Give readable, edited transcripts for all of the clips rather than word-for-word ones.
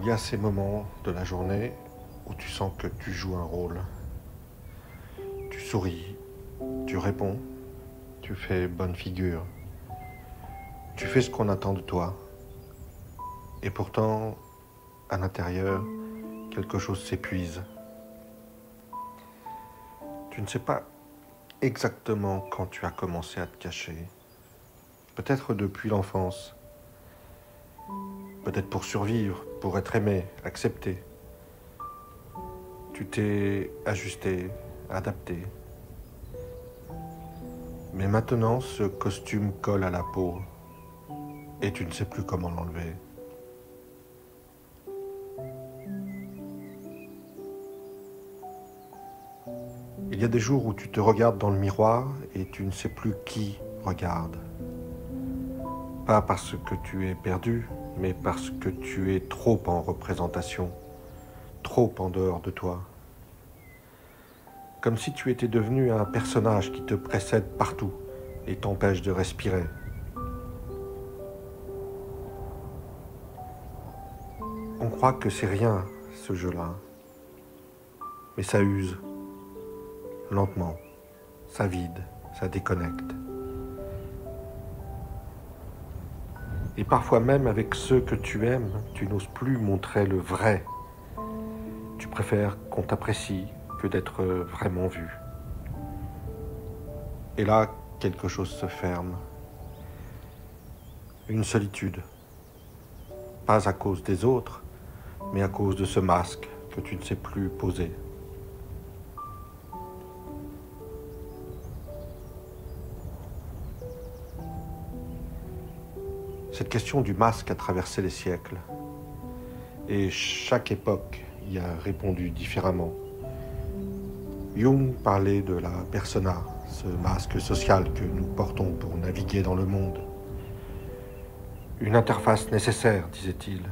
Il y a ces moments de la journée où tu sens que tu joues un rôle. Tu souris, tu réponds, tu fais bonne figure. Tu fais ce qu'on attend de toi. Et pourtant, à l'intérieur, quelque chose s'épuise. Tu ne sais pas exactement quand tu as commencé à te cacher. Peut-être depuis l'enfance. Peut-être pour survivre, pour être aimé, accepté. Tu t'es ajusté, adapté. Mais maintenant, ce costume colle à la peau et tu ne sais plus comment l'enlever. Il y a des jours où tu te regardes dans le miroir et tu ne sais plus qui regarde. Pas parce que tu es perdu, mais parce que tu es trop en représentation, trop en dehors de toi. Comme si tu étais devenu un personnage qui te précède partout et t'empêche de respirer. On croit que c'est rien, ce jeu-là. Mais ça use. Lentement. Ça vide. Ça déconnecte. Et parfois même avec ceux que tu aimes, tu n'oses plus montrer le vrai. Tu préfères qu'on t'apprécie que d'être vraiment vu. Et là, quelque chose se ferme. Une solitude. Pas à cause des autres, mais à cause de ce masque que tu ne sais plus poser. Cette question du masque a traversé les siècles. Et chaque époque y a répondu différemment. Jung parlait de la persona, ce masque social que nous portons pour naviguer dans le monde. Une interface nécessaire, disait-il,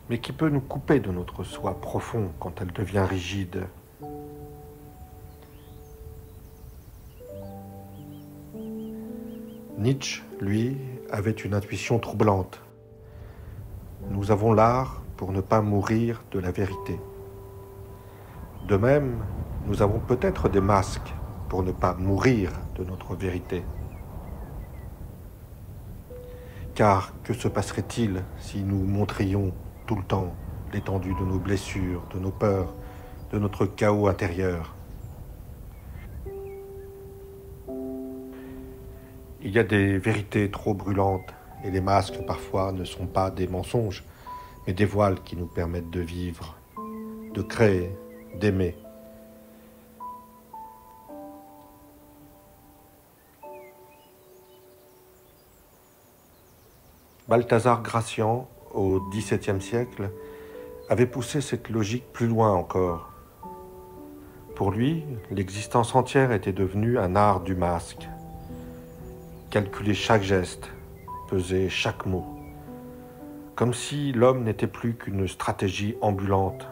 mais qui peut nous couper de notre soi profond quand elle devient rigide. Nietzsche, lui, avait une intuition troublante. Nous avons l'art pour ne pas mourir de la vérité. De même, nous avons peut-être des masques pour ne pas mourir de notre vérité. Car que se passerait-il si nous montrions tout le temps l'étendue de nos blessures, de nos peurs, de notre chaos intérieur? Il y a des vérités trop brûlantes et les masques parfois ne sont pas des mensonges, mais des voiles qui nous permettent de vivre, de créer, d'aimer. Balthazar Gracian, au XVIIe siècle, avait poussé cette logique plus loin encore. Pour lui, l'existence entière était devenue un art du masque. Calculer chaque geste, peser chaque mot, comme si l'homme n'était plus qu'une stratégie ambulante.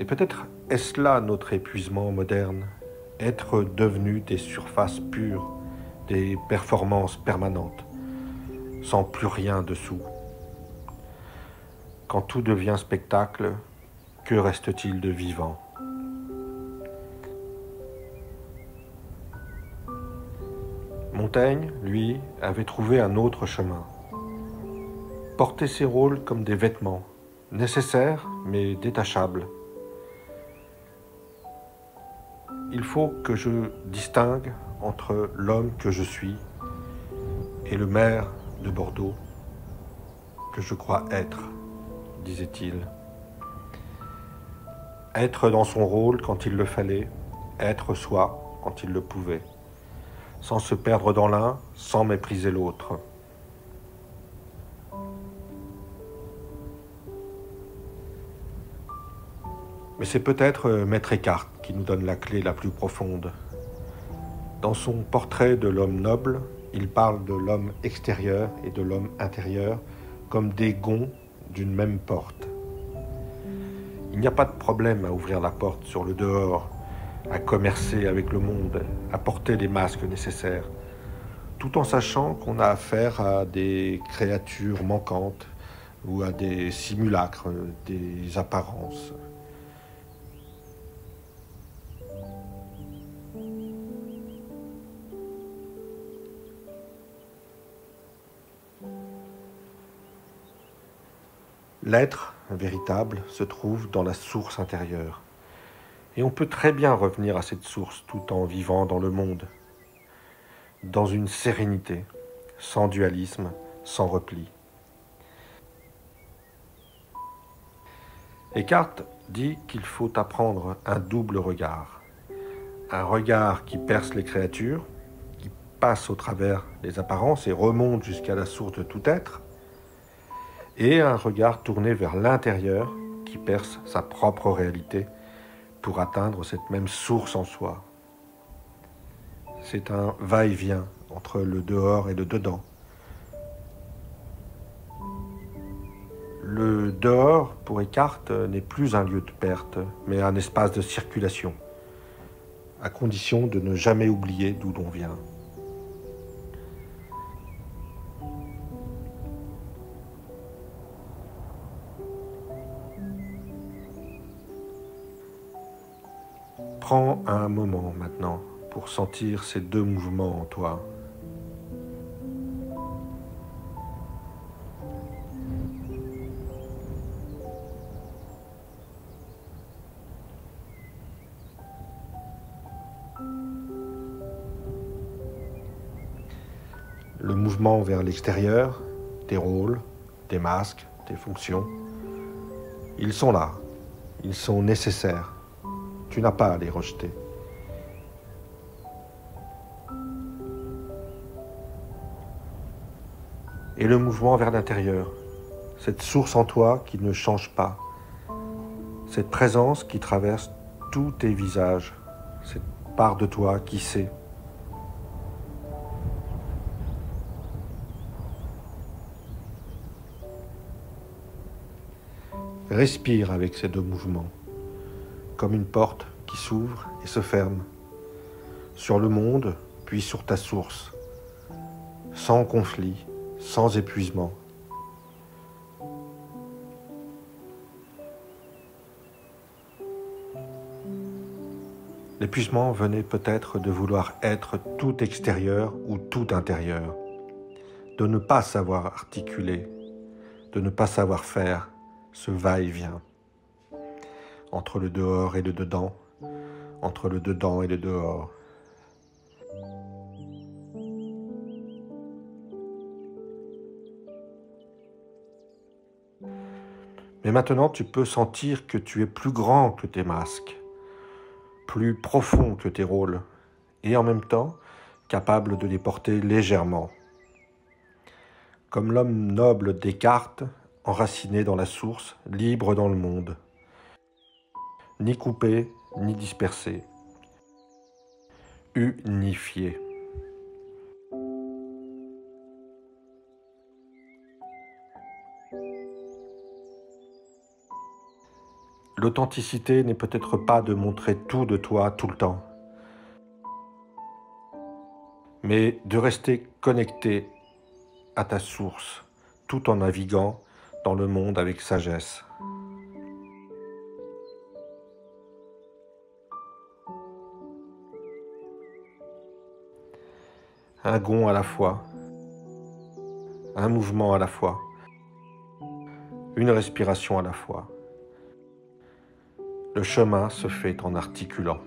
Et peut-être est-ce là notre épuisement moderne, être devenu des surfaces pures, des performances permanentes, sans plus rien dessous. Quand tout devient spectacle, que reste-t-il de vivant ? Montaigne, lui, avait trouvé un autre chemin. Porter ses rôles comme des vêtements, nécessaires mais détachables. Il faut que je distingue entre l'homme que je suis et le maire de Bordeaux que je crois être, disait-il. Être dans son rôle quand il le fallait, être soi quand il le pouvait, sans se perdre dans l'un, sans mépriser l'autre. Mais c'est peut-être Maître Eckhart qui nous donne la clé la plus profonde. Dans son portrait de l'homme noble, il parle de l'homme extérieur et de l'homme intérieur comme des gonds d'une même porte. Il n'y a pas de problème à ouvrir la porte sur le dehors, à commercer avec le monde, à porter les masques nécessaires. tout en sachant qu'on a affaire à des créatures manquantes ou à des simulacres, des apparences. L'être véritable se trouve dans la source intérieure. Et on peut très bien revenir à cette source tout en vivant dans le monde, dans une sérénité, sans dualisme, sans repli. Eckhart dit qu'il faut apprendre un double regard. Un regard qui perce les créatures, qui passe au travers des apparences et remonte jusqu'à la source de tout être, et un regard tourné vers l'intérieur qui perce sa propre réalité pour atteindre cette même source en soi. C'est un va-et-vient entre le dehors et le dedans. Le dehors, pour Eckhart, n'est plus un lieu de perte, mais un espace de circulation, à condition de ne jamais oublier d'où l'on vient. Prends un moment maintenant pour sentir ces deux mouvements en toi. Le mouvement vers l'extérieur, tes rôles, tes masques, tes fonctions, ils sont là, ils sont nécessaires. Tu n'as pas à les rejeter. Et le mouvement vers l'intérieur, cette source en toi qui ne change pas, cette présence qui traverse tous tes visages, cette part de toi qui sait. Respire avec ces deux mouvements, comme une porte qui s'ouvre et se ferme, sur le monde, puis sur ta source, sans conflit, sans épuisement. L'épuisement venait peut-être de vouloir être tout extérieur ou tout intérieur, de ne pas savoir articuler, de ne pas savoir faire ce va-et-vient entre le dehors et le dedans, entre le dedans et le dehors. Mais maintenant, tu peux sentir que tu es plus grand que tes masques, plus profond que tes rôles, et en même temps, capable de les porter légèrement. Comme l'homme noble Descartes, enraciné dans la source, libre dans le monde. Ni coupé, ni dispersé. Unifié. L'authenticité n'est peut-être pas de montrer tout de toi tout le temps, mais de rester connecté à ta source, tout en naviguant dans le monde avec sagesse. Un gond à la fois, un mouvement à la fois, une respiration à la fois. Le chemin se fait en articulant.